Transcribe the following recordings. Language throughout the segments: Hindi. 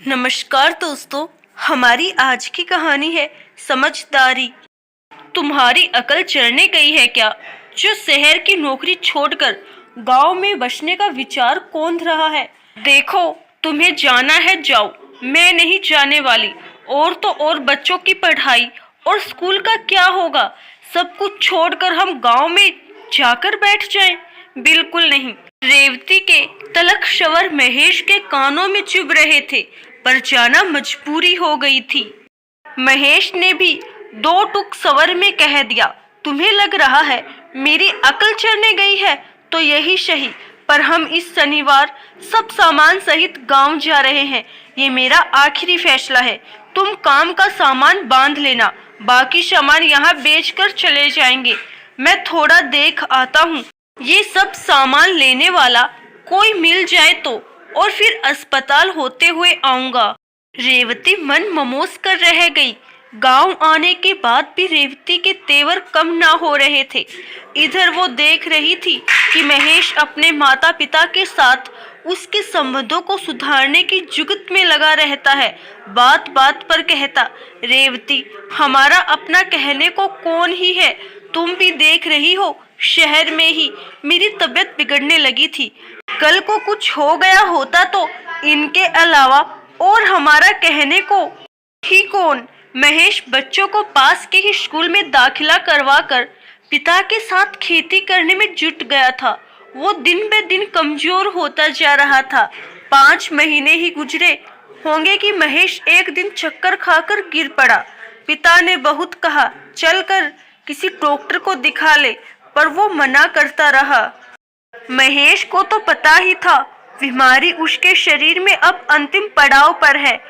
नमस्कार दोस्तों, हमारी आज की कहानी है समझदारी। तुम्हारी अकल चढ़ने गई है क्या? जो शहर की नौकरी छोड़कर गांव में बसने का विचार कौंध रहा है। देखो, तुम्हें जाना है जाओ, मैं नहीं जाने वाली। और तो और बच्चों की पढ़ाई और स्कूल का क्या होगा? सब कुछ छोड़कर हम गांव में जाकर बैठ जाएं? बिल्कुल नहीं। रेवती के तलक शवर महेश के कानों में चुभ रहे थे, पर जाना मजबूरी हो गई थी। महेश ने भी दो टुक स्वर में कह दिया, तुम्हें लग रहा है मेरी अकल चढ़ने गई है तो यही सही, पर हम इस शनिवार सब सामान सहित गांव जा रहे हैं। ये मेरा आखिरी फैसला है। तुम काम का सामान बांध लेना, बाकी सामान यहाँ बेचकर चले जाएंगे। मैं थोड़ा देख आता हूँ, ये सब सामान लेने वाला कोई मिल जाए तो, और फिर अस्पताल होते हुए आऊंगा। रेवती मन ममोस कर रह गई। गांव आने के बाद भी रेवती के तेवर कम ना हो रहे थे। इधर वो देख रही थी कि महेश अपने माता पिता के साथ उसके संबंधों को सुधारने की जुगत में लगा रहता है। बात बात पर कहता, रेवती हमारा अपना कहने को कौन ही है, तुम भी देख रही हो। शहर में ही मेरी तबीयत बिगड़ने लगी थी, कल को कुछ हो गया होता तो इनके अलावा और हमारा कहने को ही कौन। महेश बच्चों को पास के ही स्कूल में दाखिला करवाकर पिता के साथ खेती करने में जुट गया था। वो दिन बे दिन कमजोर होता जा रहा था। 5 महीने ही गुजरे होंगे कि महेश एक दिन चक्कर खाकर गिर पड़ा। पिता ने बहुत कहा, चलकर किसी डॉक्टर को दिखा ले, पर वो मना करता रहा। महेश को तो पता ही था बीमारी उसके शरीर में अब अंतिम पड़ाव पर है,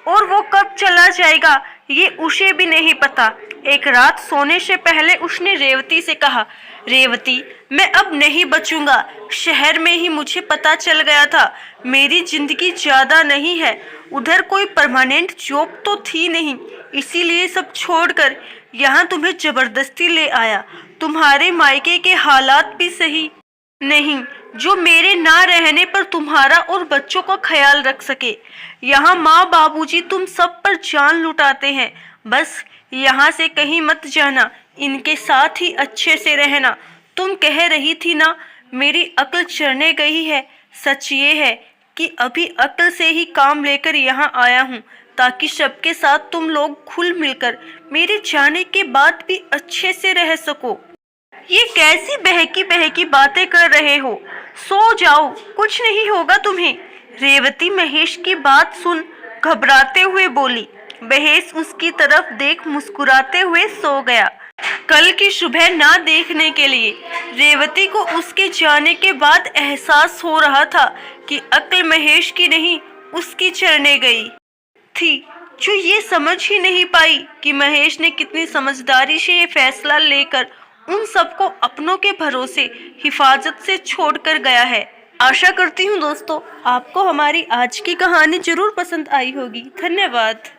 और वो कब चला जाएगा ये उसे भी नहीं पता। एक रात सोने से पहले उसने रेवती से कहा, रेवती मैं अब नहीं बचूंगा। शहर में ही मुझे पता चल गया था मेरी जिंदगी ज्यादा नहीं है। उधर कोई परमानेंट जॉब तो थी नहीं, इसीलिए सब छोड़कर यहाँ तुम्हें जबरदस्ती ले आया। तुम्हारे मायके के हालात भी सही नहीं जो मेरे ना रहने पर तुम्हारा और बच्चों का ख्याल रख सके। यहाँ माँ बाबूजी तुम सब पर जान लुटाते हैं। बस यहाँ से कहीं मत जाना, इनके साथ ही अच्छे से रहना। तुम कह रही थी ना मेरी अकल चढ़ने गई है। सच ये है कि अभी अकल से ही काम लेकर यहाँ आया हूँ, ताकि सबके साथ तुम लोग खुल मिलकर मेरे जाने के बाद भी अच्छे से रह सको। ये कैसी बहकी बहकी बातें कर रहे हो? सो जाओ, कुछ नहीं होगा तुम्हें। रेवती महेश की बात सुन घबराते हुए बोली। महेश उसकी तरफ देख मुस्कुराते हुए सो गया। कल की सुबह ना देखने के लिए रेवती को उसके जाने के बाद एहसास हो रहा था कि अक्ल महेश की नहीं उसकी चढ़ने गई थी, जो ये समझ ही नहीं पाई कि महेश ने कितनी समझदारी से ये फैसला लेकर उन सबको अपनों के भरोसे हिफाजत से छोड़कर गया है। आशा करती हूँ दोस्तों आपको हमारी आज की कहानी जरूर पसंद आई होगी। धन्यवाद।